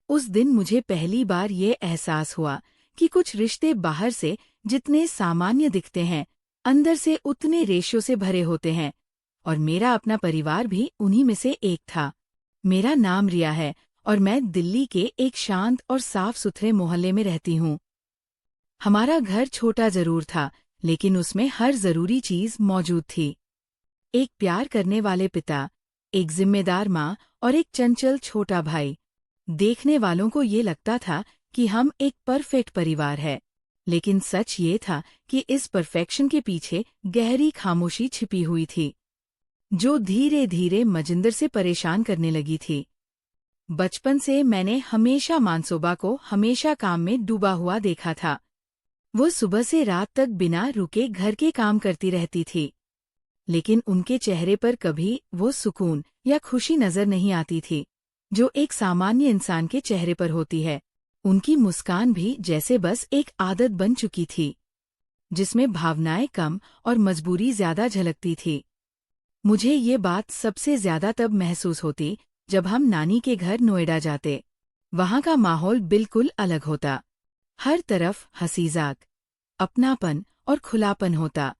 उस दिन मुझे पहली बार ये एहसास हुआ कि कुछ रिश्ते बाहर से जितने सामान्य दिखते हैं, अंदर से उतने रेशों से भरे होते हैं। और मेरा अपना परिवार भी उन्हीं में से एक था। मेरा नाम रिया है और मैं दिल्ली के एक शांत और साफ सुथरे मोहल्ले में रहती हूँ। हमारा घर छोटा जरूर था, लेकिन उसमें हर जरूरी चीज मौजूद थी। एक प्यार करने वाले पिता, एक जिम्मेदार माँ और एक चंचल छोटा भाई। देखने वालों को ये लगता था कि हम एक परफेक्ट परिवार है, लेकिन सच ये था कि इस परफेक्शन के पीछे गहरी खामोशी छिपी हुई थी, जो धीरे धीरे मजिंदर से परेशान करने लगी थी। बचपन से मैंने हमेशा मानसोबा को हमेशा काम में डूबा हुआ देखा था। वो सुबह से रात तक बिना रुके घर के काम करती रहती थी, लेकिन उनके चेहरे पर कभी वो सुकून या खुशी नजर नहीं आती थी जो एक सामान्य इंसान के चेहरे पर होती है। उनकी मुस्कान भी जैसे बस एक आदत बन चुकी थी, जिसमें भावनाएं कम और मजबूरी ज्यादा झलकती थी। मुझे ये बात सबसे ज्यादा तब महसूस होती जब हम नानी के घर नोएडा जाते। वहाँ का माहौल बिल्कुल अलग होता। हर तरफ हंसी-मजाक, अपनापन और खुलापन होता।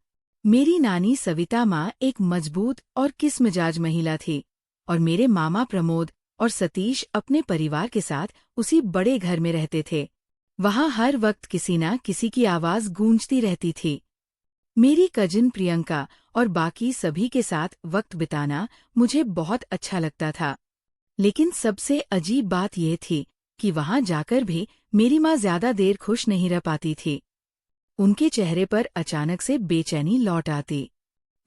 मेरी नानी सविता माँ एक मजबूत और किस्मजाज महिला थी, और मेरे मामा प्रमोद और सतीश अपने परिवार के साथ उसी बड़े घर में रहते थे। वहाँ हर वक्त किसी न किसी की आवाज गूंजती रहती थी। मेरी कजिन प्रियंका और बाकी सभी के साथ वक्त बिताना मुझे बहुत अच्छा लगता था। लेकिन सबसे अजीब बात यह थी कि वहाँ जाकर भी मेरी माँ ज्यादा देर खुश नहीं रह पाती थी। उनके चेहरे पर अचानक से बेचैनी लौट आती।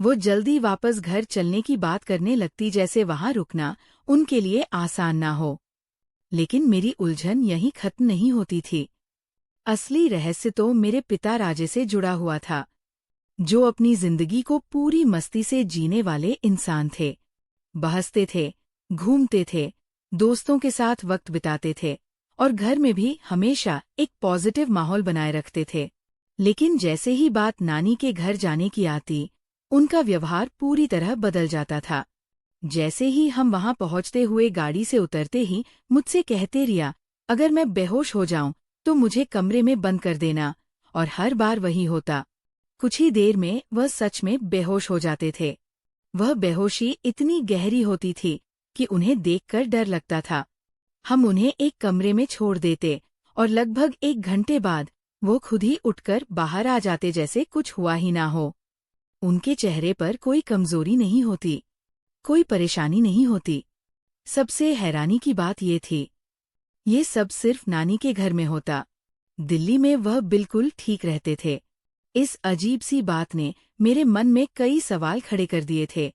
वो जल्दी वापस घर चलने की बात करने लगती, जैसे वहाँ रुकना उनके लिए आसान ना हो। लेकिन मेरी उलझन यहीं खत्म नहीं होती थी। असली रहस्य तो मेरे पिता राजे से जुड़ा हुआ था, जो अपनी जिंदगी को पूरी मस्ती से जीने वाले इंसान थे। बहसते थे, घूमते थे, दोस्तों के साथ वक्त बिताते थे और घर में भी हमेशा एक पॉजिटिव माहौल बनाए रखते थे। लेकिन जैसे ही बात नानी के घर जाने की आती, उनका व्यवहार पूरी तरह बदल जाता था। जैसे ही हम वहां पहुंचते हुए गाड़ी से उतरते ही मुझसे कहते, रिया, अगर मैं बेहोश हो जाऊं तो मुझे कमरे में बंद कर देना। और हर बार वही होता। कुछ ही देर में वह सच में बेहोश हो जाते थे। वह बेहोशी इतनी गहरी होती थी कि उन्हें देखकर डर लगता था। हम उन्हें एक कमरे में छोड़ देते और लगभग 1 घंटे बाद वो खुद ही उठकर बाहर आ जाते, जैसे कुछ हुआ ही ना हो। उनके चेहरे पर कोई कमजोरी नहीं होती, कोई परेशानी नहीं होती। सबसे हैरानी की बात ये थी, ये सब सिर्फ नानी के घर में होता। दिल्ली में वह बिल्कुल ठीक रहते थे। इस अजीब सी बात ने मेरे मन में कई सवाल खड़े कर दिए थे।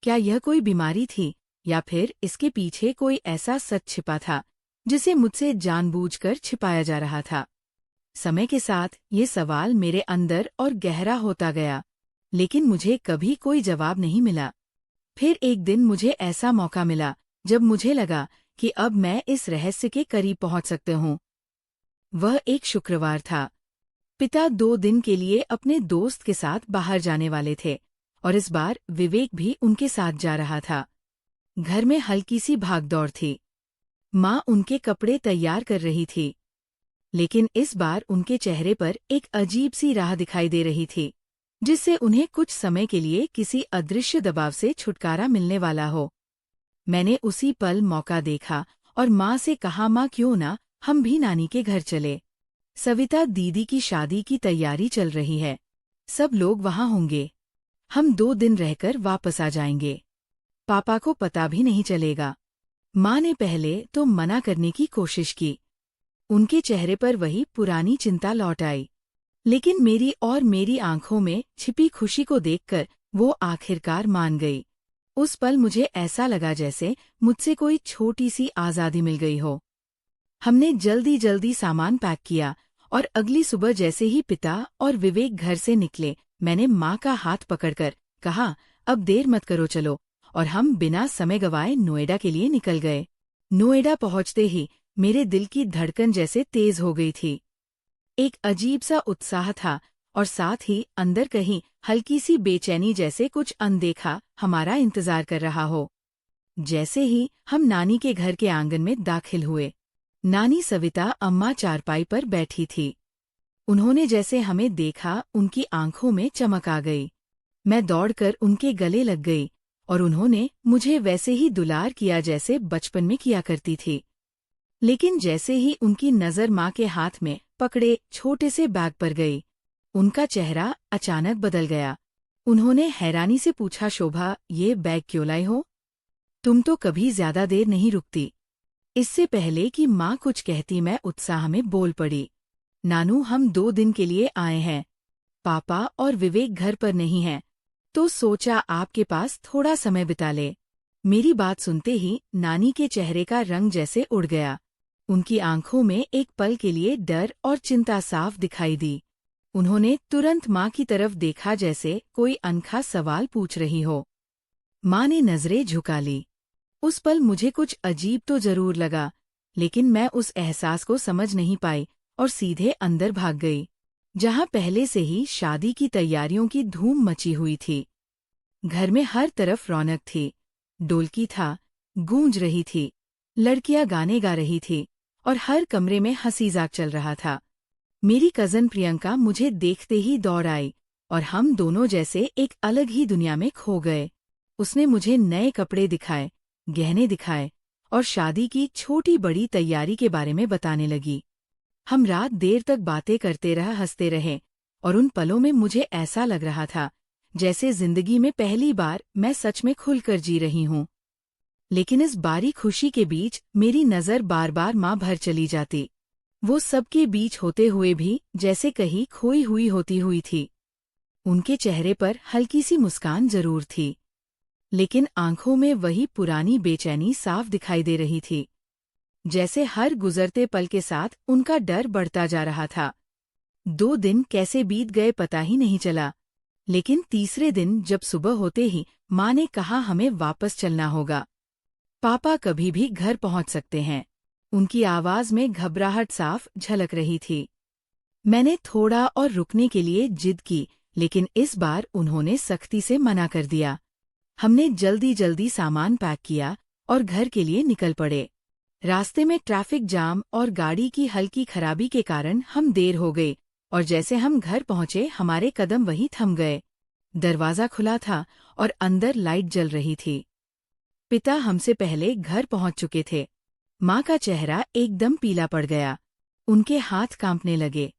क्या यह कोई बीमारी थी, या फिर इसके पीछे कोई ऐसा सच छिपा था जिसे मुझसे जानबूझकर छिपाया जा रहा था? समय के साथ ये सवाल मेरे अंदर और गहरा होता गया, लेकिन मुझे कभी कोई जवाब नहीं मिला। फिर एक दिन मुझे ऐसा मौका मिला जब मुझे लगा कि अब मैं इस रहस्य के करीब पहुंच सकता हूं। वह एक शुक्रवार था। पिता 2 दिन के लिए अपने दोस्त के साथ बाहर जाने वाले थे, और इस बार विवेक भी उनके साथ जा रहा था। घर में हल्की सी भागदौड़ थी। माँ उनके कपड़े तैयार कर रही थी, लेकिन इस बार उनके चेहरे पर एक अजीब सी राह दिखाई दे रही थी, जिससे उन्हें कुछ समय के लिए किसी अदृश्य दबाव से छुटकारा मिलने वाला हो। मैंने उसी पल मौका देखा और माँ से कहा, माँ, क्यों ना हम भी नानी के घर चले। सविता दीदी की शादी की तैयारी चल रही है, सब लोग वहाँ होंगे। हम 2 दिन रहकर वापस आ जाएंगे, पापा को पता भी नहीं चलेगा। माँ ने पहले तो मना करने की कोशिश की। उनके चेहरे पर वही पुरानी चिंता लौट आई, लेकिन मेरी आंखों में छिपी खुशी को देखकर वो आखिरकार मान गई। उस पल मुझे ऐसा लगा जैसे मुझसे कोई छोटी सी आज़ादी मिल गई हो। हमने जल्दी जल्दी सामान पैक किया, और अगली सुबह जैसे ही पिता और विवेक घर से निकले, मैंने माँ का हाथ पकड़कर कहा, अब देर मत करो, चलो। और हम बिना समय गवाए नोएडा के लिए निकल गए। नोएडा पहुंचते ही मेरे दिल की धड़कन जैसे तेज हो गई थी। एक अजीब सा उत्साह था, और साथ ही अंदर कहीं हल्की सी बेचैनी, जैसे कुछ अनदेखा हमारा इंतजार कर रहा हो। जैसे ही हम नानी के घर के आंगन में दाखिल हुए, नानी सविता अम्मा चारपाई पर बैठी थी। उन्होंने जैसे हमें देखा, उनकी आंखों में चमक आ गई। मैं दौड़कर उनके गले लग गई और उन्होंने मुझे वैसे ही दुलार किया जैसे बचपन में किया करती थी। लेकिन जैसे ही उनकी नज़र माँ के हाथ में पकड़े छोटे से बैग पर गई, उनका चेहरा अचानक बदल गया। उन्होंने हैरानी से पूछा, शोभा, ये बैग क्यों लाई हो? तुम तो कभी ज्यादा देर नहीं रुकती। इससे पहले कि माँ कुछ कहती, मैं उत्साह में बोल पड़ी, नानू, हम 2 दिन के लिए आए हैं। पापा और विवेक घर पर नहीं हैं, तो सोचा आपके पास थोड़ा समय बिता ले। मेरी बात सुनते ही नानी के चेहरे का रंग जैसे उड़ गया। उनकी आंखों में एक पल के लिए डर और चिंता साफ दिखाई दी। उन्होंने तुरंत माँ की तरफ देखा, जैसे कोई अनखा सवाल पूछ रही हो। माँ ने नजरें झुका ली। उस पल मुझे कुछ अजीब तो जरूर लगा, लेकिन मैं उस एहसास को समझ नहीं पाई और सीधे अंदर भाग गई, जहाँ पहले से ही शादी की तैयारियों की धूम मची हुई थी। घर में हर तरफ रौनक थी, ढोलकी था, गूंज रही थी, लड़कियां गाने गा रही थी और हर कमरे में हंसी-मजाक चल रहा था। मेरी कज़न प्रियंका मुझे देखते ही दौड़ आई और हम दोनों जैसे एक अलग ही दुनिया में खो गए। उसने मुझे नए कपड़े दिखाए, गहने दिखाए और शादी की छोटी बड़ी तैयारी के बारे में बताने लगी। हम रात देर तक बातें करते हंसते रहे और उन पलों में मुझे ऐसा लग रहा था जैसे जिंदगी में पहली बार मैं सच में खुलकर जी रही हूँ। लेकिन इस बारी खुशी के बीच मेरी नज़र बार बार माँ भर चली जाती। वो सबके बीच होते हुए भी जैसे कहीं खोई हुई थी। उनके चेहरे पर हल्की सी मुस्कान जरूर थी, लेकिन आंखों में वही पुरानी बेचैनी साफ दिखाई दे रही थी, जैसे हर गुजरते पल के साथ उनका डर बढ़ता जा रहा था। 2 दिन कैसे बीत गए पता ही नहीं चला, लेकिन तीसरे दिन जब सुबह होते ही माँ ने कहा, हमें वापस चलना होगा। पापा कभी भी घर पहुंच सकते हैं। उनकी आवाज में घबराहट साफ झलक रही थी। मैंने थोड़ा और रुकने के लिए जिद की, लेकिन इस बार उन्होंने सख्ती से मना कर दिया। हमने जल्दी जल्दी सामान पैक किया और घर के लिए निकल पड़े। रास्ते में ट्रैफिक जाम और गाड़ी की हल्की खराबी के कारण हम देर हो गए और जैसे हम घर पहुंचे हमारे कदम वहीं थम गए। दरवाज़ा खुला था और अंदर लाइट जल रही थी। पिता हमसे पहले घर पहुंच चुके थे। माँ का चेहरा एकदम पीला पड़ गया, उनके हाथ कांपने लगे।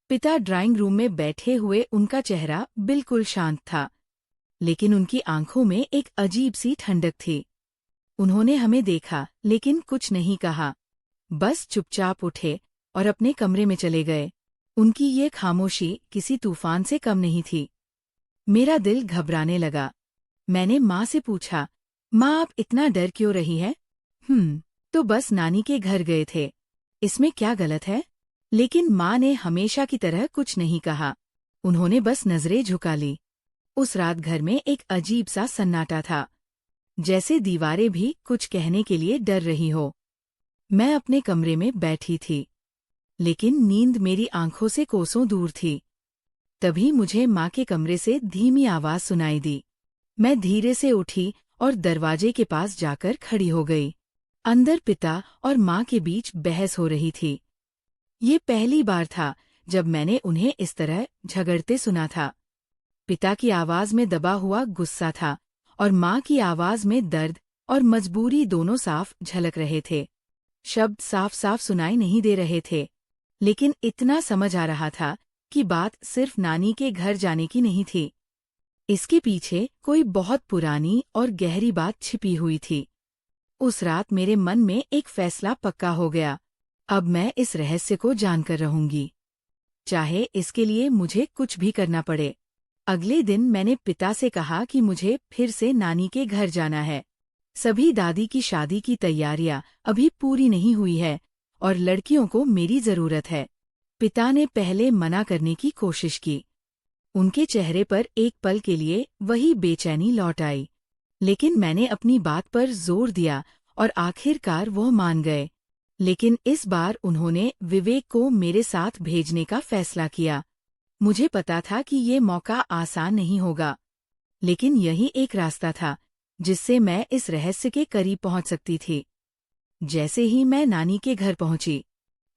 पिता ड्राइंग रूम में बैठे हुए, उनका चेहरा बिल्कुल शांत था, लेकिन उनकी आंखों में एक अजीब सी ठंडक थी। उन्होंने हमें देखा लेकिन कुछ नहीं कहा, बस चुपचाप उठे और अपने कमरे में चले गए। उनकी ये खामोशी किसी तूफान से कम नहीं थी। मेरा दिल घबराने लगा। मैंने माँ से पूछा, माँ, आप इतना डर क्यों रही है? तो बस नानी के घर गए थे, इसमें क्या गलत है? लेकिन माँ ने हमेशा की तरह कुछ नहीं कहा। उन्होंने बस नजरें झुका ली। उस रात घर में एक अजीब सा सन्नाटा था, जैसे दीवारें भी कुछ कहने के लिए डर रही हो। मैं अपने कमरे में बैठी थी, लेकिन नींद मेरी आंखों से कोसों दूर थी। तभी मुझे माँ के कमरे से धीमी आवाज सुनाई दी। मैं धीरे से उठी और दरवाजे के पास जाकर खड़ी हो गई। अंदर पिता और माँ के बीच बहस हो रही थी। ये पहली बार था जब मैंने उन्हें इस तरह झगड़ते सुना था। पिता की आवाज में दबा हुआ गुस्सा था और माँ की आवाज में दर्द और मजबूरी दोनों साफ झलक रहे थे। शब्द साफ साफ सुनाई नहीं दे रहे थे, लेकिन इतना समझ आ रहा था कि बात सिर्फ नानी के घर जाने की नहीं थी। इसके पीछे कोई बहुत पुरानी और गहरी बात छिपी हुई थी। उस रात मेरे मन में एक फैसला पक्का हो गया, अब मैं इस रहस्य को जानकर रहूंगी, चाहे इसके लिए मुझे कुछ भी करना पड़े। अगले दिन मैंने पिता से कहा कि मुझे फिर से नानी के घर जाना है। सभी दादी की शादी की तैयारियां अभी पूरी नहीं हुई है और लड़कियों को मेरी जरूरत है। पिता ने पहले मना करने की कोशिश की। उनके चेहरे पर एक पल के लिए वही बेचैनी लौट आई, लेकिन मैंने अपनी बात पर जोर दिया और आखिरकार वो मान गए। लेकिन इस बार उन्होंने विवेक को मेरे साथ भेजने का फैसला किया। मुझे पता था कि ये मौका आसान नहीं होगा, लेकिन यही एक रास्ता था जिससे मैं इस रहस्य के करीब पहुंच सकती थी। जैसे ही मैं नानी के घर पहुंची,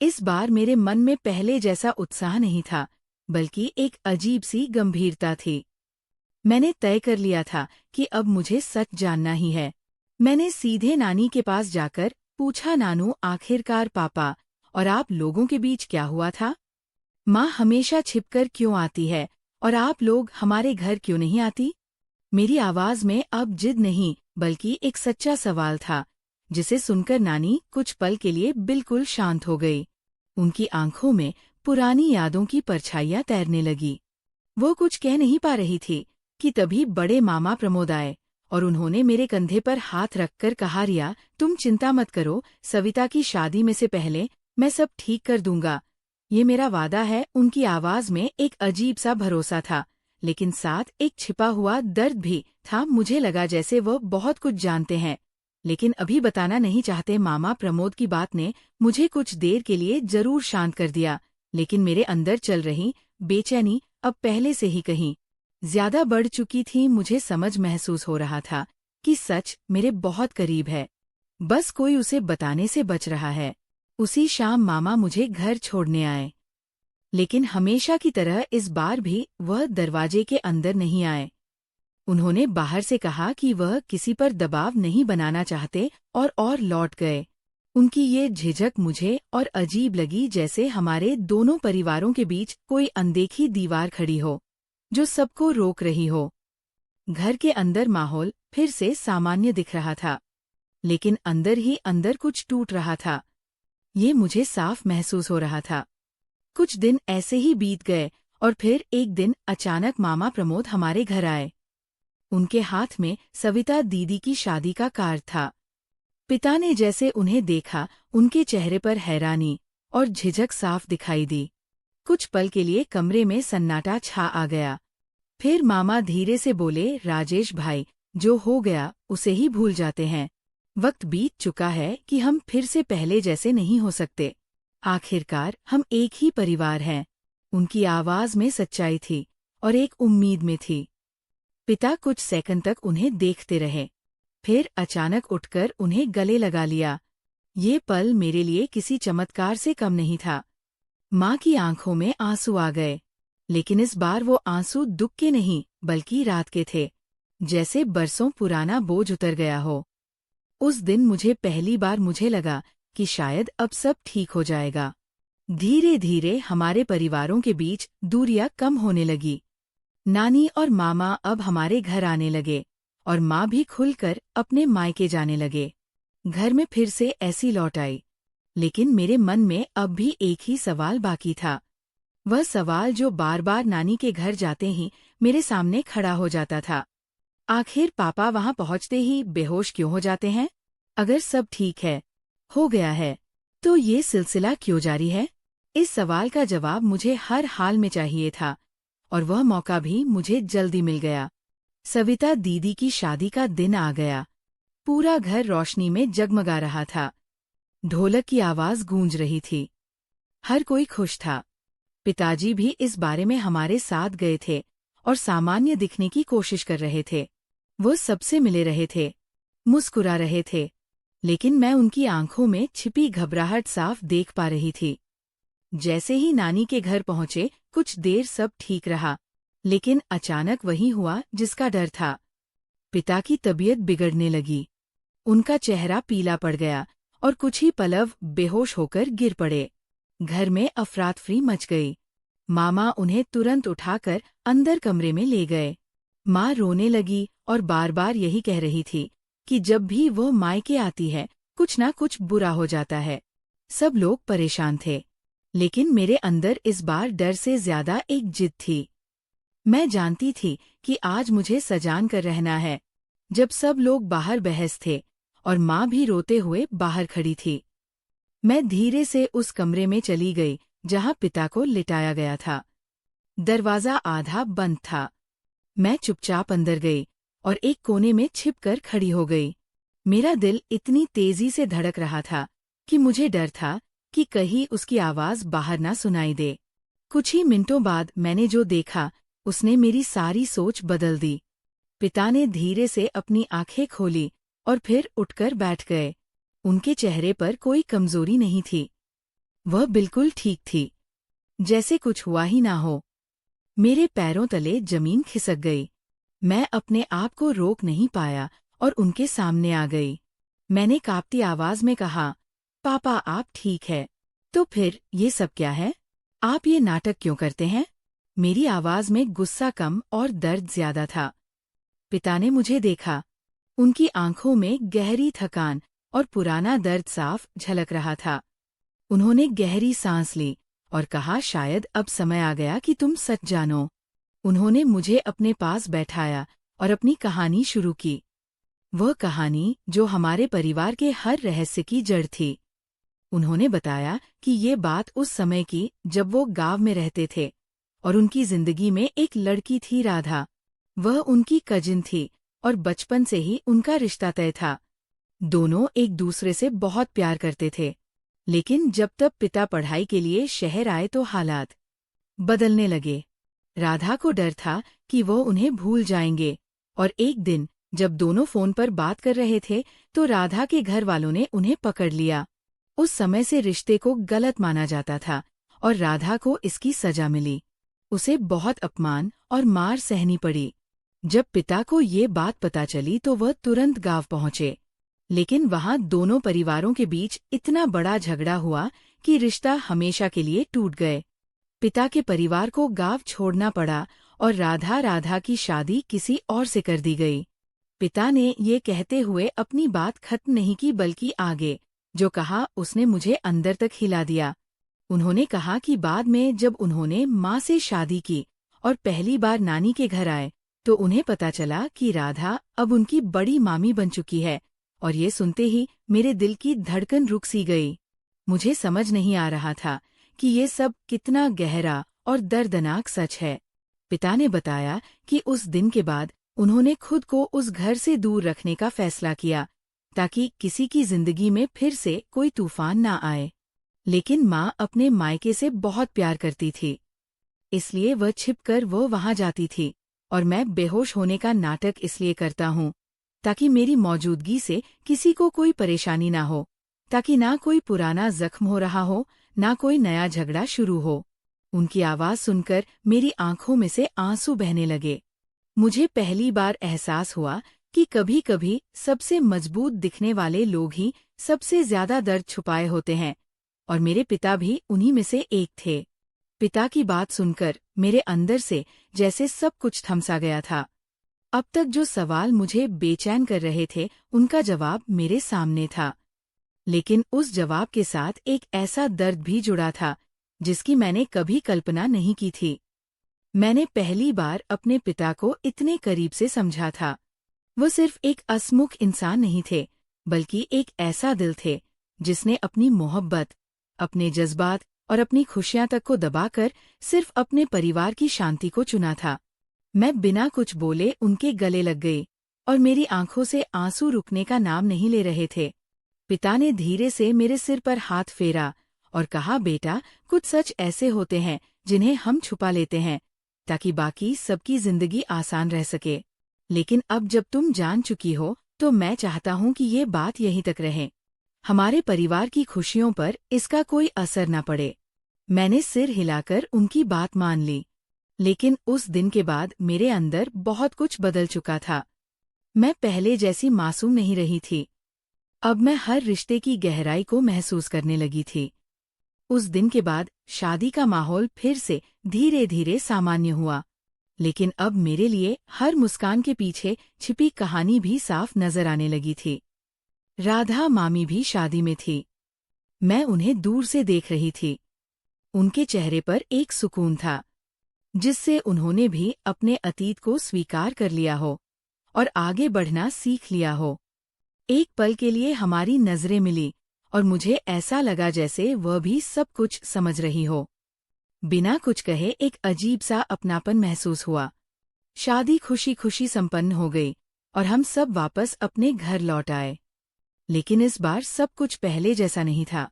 इस बार मेरे मन में पहले जैसा उत्साह नहीं था, बल्कि एक अजीब सी गंभीरता थी। मैंने तय कर लिया था कि अब मुझे सच जानना ही है। मैंने सीधे नानी के पास जाकर पूछा, नानू, आखिरकार पापा और आप लोगों के बीच क्या हुआ था? माँ हमेशा छिपकर क्यों आती है और आप लोग हमारे घर क्यों नहीं आती? मेरी आवाज में अब जिद नहीं, बल्कि एक सच्चा सवाल था, जिसे सुनकर नानी कुछ पल के लिए बिल्कुल शांत हो गई। उनकी आंखों में पुरानी यादों की परछाइयां तैरने लगी। वो कुछ कह नहीं पा रही थी कि तभी बड़े मामा प्रमोद आए और उन्होंने मेरे कंधे पर हाथ रखकर कहा, रिया, तुम चिंता मत करो, सविता की शादी में से पहले मैं सब ठीक कर दूंगा। ये मेरा वादा है। उनकी आवाज में एक अजीब सा भरोसा था, लेकिन साथ एक छिपा हुआ दर्द भी था। मुझे लगा जैसे वो बहुत कुछ जानते हैं, लेकिन अभी बताना नहीं चाहते। मामा प्रमोद की बात ने मुझे कुछ देर के लिए जरूर शांत कर दिया, लेकिन मेरे अंदर चल रही बेचैनी अब पहले से ही कहीं ज्यादा बढ़ चुकी थी। मुझे समझ महसूस हो रहा था कि सच मेरे बहुत करीब है, बस कोई उसे बताने से बच रहा है। उसी शाम मामा मुझे घर छोड़ने आए, लेकिन हमेशा की तरह इस बार भी वह दरवाजे के अंदर नहीं आए। उन्होंने बाहर से कहा कि वह किसी पर दबाव नहीं बनाना चाहते और लौट गए। उनकी ये झिझक मुझे और अजीब लगी, जैसे हमारे दोनों परिवारों के बीच कोई अनदेखी दीवार खड़ी हो जो सबको रोक रही हो। घर के अंदर माहौल फिर से सामान्य दिख रहा था, लेकिन अंदर ही अंदर कुछ टूट रहा था। ये मुझे साफ महसूस हो रहा था। कुछ दिन ऐसे ही बीत गए और फिर एक दिन अचानक मामा प्रमोद हमारे घर आए। उनके हाथ में सविता दीदी की शादी का कार्ड था। पिता ने जैसे उन्हें देखा, उनके चेहरे पर हैरानी और झिझक साफ दिखाई दी। कुछ पल के लिए कमरे में सन्नाटा छा आ गया। फिर मामा धीरे से बोले, राजेश भाई, जो हो गया उसे ही भूल जाते हैं। वक्त बीत चुका है कि हम फिर से पहले जैसे नहीं हो सकते। आखिरकार हम एक ही परिवार हैं। उनकी आवाज में सच्चाई थी और एक उम्मीद में थी। पिता कुछ सेकंड तक उन्हें देखते रहे, फिर अचानक उठकर उन्हें गले लगा लिया। ये पल मेरे लिए किसी चमत्कार से कम नहीं था। माँ की आंखों में आंसू आ गए, लेकिन इस बार वो आंसू दुख के नहीं, बल्कि रात के थे, जैसे बरसों पुराना बोझ उतर गया हो। उस दिन पहली बार मुझे लगा कि शायद अब सब ठीक हो जाएगा। धीरे धीरे हमारे परिवारों के बीच दूरियां कम होने लगी। नानी और मामा अब हमारे घर आने लगे और माँ भी खुलकर अपने मायके जाने लगे। घर में फिर से ऐसी लौट आई, लेकिन मेरे मन में अब भी एक ही सवाल बाकी था। वह सवाल जो बार बार नानी के घर जाते ही मेरे सामने खड़ा हो जाता था। आखिर पापा वहां पहुंचते ही बेहोश क्यों हो जाते हैं? अगर सब ठीक है, हो गया है, तो ये सिलसिला क्यों जारी है? इस सवाल का जवाब मुझे हर हाल में चाहिए था, और वह मौका भी मुझे जल्दी मिल गया। सविता दीदी की शादी का दिन आ गया। पूरा घर रोशनी में जगमगा रहा था। ढोलक की आवाज गूंज रही थी। हर कोई खुश था। पिताजी भी इस बारे में हमारे साथ गए थे और सामान्य दिखने की कोशिश कर रहे थे। वो सबसे मिले रहे थे, मुस्कुरा रहे थे, लेकिन मैं उनकी आंखों में छिपी घबराहट साफ देख पा रही थी। जैसे ही नानी के घर पहुंचे, कुछ देर सब ठीक रहा, लेकिन अचानक वही हुआ जिसका डर था। पिता की तबीयत बिगड़ने लगी। उनका चेहरा पीला पड़ गया और कुछ ही पलव बेहोश होकर गिर पड़े। घर में अफरातफरी मच गई। मामा उन्हें तुरंत उठाकर अंदर कमरे में ले गए। माँ रोने लगी और बार बार यही कह रही थी कि जब भी वो मायके आती है, कुछ ना कुछ बुरा हो जाता है। सब लोग परेशान थे, लेकिन मेरे अंदर इस बार डर से ज्यादा एक जिद थी। मैं जानती थी कि आज मुझे सजान कर रहना है। जब सब लोग बाहर बहस थे और माँ भी रोते हुए बाहर खड़ी थी, मैं धीरे से उस कमरे में चली गई जहाँ पिता को लिटाया गया था। दरवाजा आधा बंद था। मैं चुपचाप अंदर गई और एक कोने में छिपकर खड़ी हो गई। मेरा दिल इतनी तेजी से धड़क रहा था कि मुझे डर था कि कहीं उसकी आवाज बाहर ना सुनाई दे। कुछ ही मिनटों बाद मैंने जो देखा, उसने मेरी सारी सोच बदल दी। पिता ने धीरे से अपनी आंखें खोली और फिर उठकर बैठ गए। उनके चेहरे पर कोई कमजोरी नहीं थी। वह बिल्कुल ठीक थी, जैसे कुछ हुआ ही ना हो। मेरे पैरों तले जमीन खिसक गई। मैं अपने आप को रोक नहीं पाया और उनके सामने आ गई। मैंने कांपती आवाज में कहा, पापा आप ठीक है? तो फिर ये सब क्या है? आप ये नाटक क्यों करते हैं? मेरी आवाज में गुस्सा कम और दर्द ज्यादा था। पिता ने मुझे देखा। उनकी आंखों में गहरी थकान और पुराना दर्द साफ झलक रहा था। उन्होंने गहरी सांस ली और कहा, शायद अब समय आ गया कि तुम सच जानो। उन्होंने मुझे अपने पास बैठाया और अपनी कहानी शुरू की। वह कहानी जो हमारे परिवार के हर रहस्य की जड़ थी। उन्होंने बताया कि ये बात उस समय की जब वो गांव में रहते थे और उनकी जिंदगी में एक लड़की थी, राधा। वह उनकी कजिन थी और बचपन से ही उनका रिश्ता तय था। दोनों एक दूसरे से बहुत प्यार करते थे, लेकिन जब तक पिता पढ़ाई के लिए शहर आए तो हालात बदलने लगे। राधा को डर था कि वो उन्हें भूल जाएंगे, और एक दिन जब दोनों फोन पर बात कर रहे थे तो राधा के घर वालों ने उन्हें पकड़ लिया। उस समय से रिश्ते को गलत माना जाता था और राधा को इसकी सजा मिली। उसे बहुत अपमान और मार सहनी पड़ी। जब पिता को ये बात पता चली तो वह तुरंत गांव पहुंचे, लेकिन वहां दोनों परिवारों के बीच इतना बड़ा झगड़ा हुआ कि रिश्ता हमेशा के लिए टूट गए। पिता के परिवार को गांव छोड़ना पड़ा और राधा की शादी किसी और से कर दी गई। पिता ने ये कहते हुए अपनी बात खत्म नहीं की, बल्कि आगे जो कहा उसने मुझे अंदर तक हिला दिया। उन्होंने कहा कि बाद में जब उन्होंने माँ से शादी की और पहली बार नानी के घर आए तो उन्हें पता चला कि राधा अब उनकी बड़ी मामी बन चुकी है, और ये सुनते ही मेरे दिल की धड़कन रुक सी गई। मुझे समझ नहीं आ रहा था कि ये सब कितना गहरा और दर्दनाक सच है। पिता ने बताया कि उस दिन के बाद उन्होंने खुद को उस घर से दूर रखने का फैसला किया ताकि किसी की जिंदगी में फिर से कोई तूफान ना आए। लेकिन माँ अपने मायके से बहुत प्यार करती थी, इसलिए वह छिपकर वो वहां जाती थी, और मैं बेहोश होने का नाटक इसलिए करता हूँ ताकि मेरी मौजूदगी से किसी को कोई परेशानी ना हो, ताकि ना कोई पुराना जख्म हो रहा हो, ना कोई नया झगड़ा शुरू हो। उनकी आवाज सुनकर मेरी आंखों में से आंसू बहने लगे। मुझे पहली बार एहसास हुआ कि कभी-कभी सबसे मजबूत दिखने वाले लोग ही सबसे ज्यादा दर्द छुपाए होते हैं, और मेरे पिता भी उन्हीं में से एक थे। पिता की बात सुनकर मेरे अंदर से जैसे सब कुछ थम सा गया था। अब तक जो सवाल मुझे बेचैन कर रहे थे उनका जवाब मेरे सामने था, लेकिन उस जवाब के साथ एक ऐसा दर्द भी जुड़ा था जिसकी मैंने कभी कल्पना नहीं की थी। मैंने पहली बार अपने पिता को इतने करीब से समझा था। वो सिर्फ एक हंसमुख इंसान नहीं थे, बल्कि एक ऐसा दिल थे जिसने अपनी मोहब्बत, अपने जज्बात और अपनी खुशियां तक को दबाकर सिर्फ अपने परिवार की शांति को चुना था। मैं बिना कुछ बोले उनके गले लग गई, और मेरी आंखों से आंसू रुकने का नाम नहीं ले रहे थे। पिता ने धीरे से मेरे सिर पर हाथ फेरा और कहा, बेटा, कुछ सच ऐसे होते हैं जिन्हें हम छुपा लेते हैं ताकि बाकी सबकी जिंदगी आसान रह सके। लेकिन अब जब तुम जान चुकी हो तो मैं चाहता हूँ कि ये बात यहीं तक रहे। हमारे परिवार की खुशियों पर इसका कोई असर न पड़े। मैंने सिर हिलाकर उनकी बात मान ली, लेकिन उस दिन के बाद मेरे अंदर बहुत कुछ बदल चुका था। मैं पहले जैसी मासूम नहीं रही थी। अब मैं हर रिश्ते की गहराई को महसूस करने लगी थी। उस दिन के बाद शादी का माहौल फिर से धीरे धीरे सामान्य हुआ, लेकिन अब मेरे लिए हर मुस्कान के पीछे छिपी कहानी भी साफ नजर आने लगी थी। राधा मामी भी शादी में थी। मैं उन्हें दूर से देख रही थी। उनके चेहरे पर एक सुकून था, जिससे उन्होंने भी अपने अतीत को स्वीकार कर लिया हो और आगे बढ़ना सीख लिया हो। एक पल के लिए हमारी नजरें मिली और मुझे ऐसा लगा जैसे वह भी सब कुछ समझ रही हो। बिना कुछ कहे एक अजीब सा अपनापन महसूस हुआ। शादी खुशी खुशी संपन्न हो गई और हम सब वापस अपने घर लौट आए। लेकिन इस बार सब कुछ पहले जैसा नहीं था।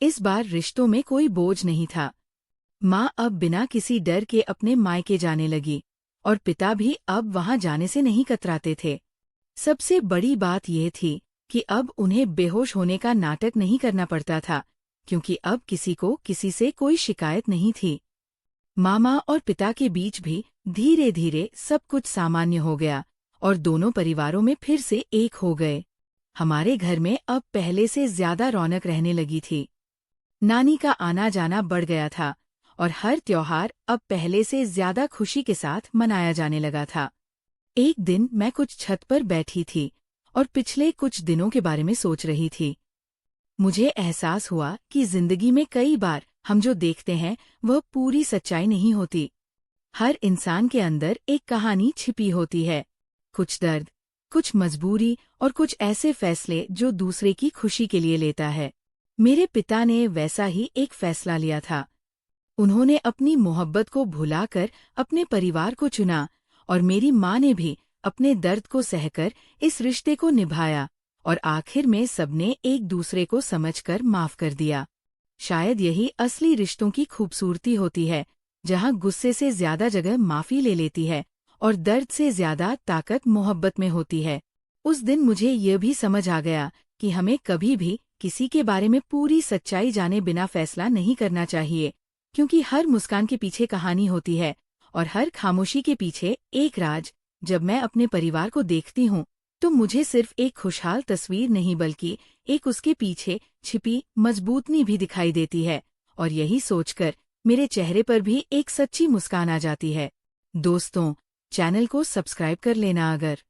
इस बार रिश्तों में कोई बोझ नहीं था। माँ अब बिना किसी डर के अपने मायके जाने लगी और पिता भी अब वहां जाने से नहीं कतराते थे। सबसे बड़ी बात यह थी कि अब उन्हें बेहोश होने का नाटक नहीं करना पड़ता था, क्योंकि अब किसी को किसी से कोई शिकायत नहीं थी। मामा और पिता के बीच भी धीरे धीरे सब कुछ सामान्य हो गया और दोनों परिवारों में फिर से एक हो गए। हमारे घर में अब पहले से ज्यादा रौनक रहने लगी थी। नानी का आना जाना बढ़ गया था और हर त्योहार अब पहले से ज्यादा खुशी के साथ मनाया जाने लगा था। एक दिन मैं कुछ छत पर बैठी थी और पिछले कुछ दिनों के बारे में सोच रही थी। मुझे एहसास हुआ कि जिंदगी में कई बार हम जो देखते हैं वह पूरी सच्चाई नहीं होती। हर इंसान के अंदर एक कहानी छिपी होती है, कुछ दर्द, कुछ मजबूरी और कुछ ऐसे फैसले जो दूसरे की खुशी के लिए लेता है। मेरे पिता ने वैसा ही एक फैसला लिया था। उन्होंने अपनी मोहब्बत को भुलाकर अपने परिवार को चुना और मेरी माँ ने भी अपने दर्द को सहकर इस रिश्ते को निभाया और आखिर में सबने एक दूसरे को समझकर माफ कर दिया। शायद यही असली रिश्तों की खूबसूरती होती है, जहाँ गुस्से से ज्यादा जगह माफी ले लेती है और दर्द से ज्यादा ताकत मोहब्बत में होती है। उस दिन मुझे ये भी समझ आ गया कि हमें कभी भी किसी के बारे में पूरी सच्चाई जाने बिना फैसला नहीं करना चाहिए, क्योंकि हर मुस्कान के पीछे कहानी होती है और हर खामोशी के पीछे एक राज। जब मैं अपने परिवार को देखती हूँ तो मुझे सिर्फ एक खुशहाल तस्वीर नहीं बल्कि एक उसके पीछे छिपी मजबूतनी भी दिखाई देती है, और यही सोचकर मेरे चेहरे पर भी एक सच्ची मुस्कान आ जाती है। दोस्तों, चैनल को सब्सक्राइब कर लेना अगर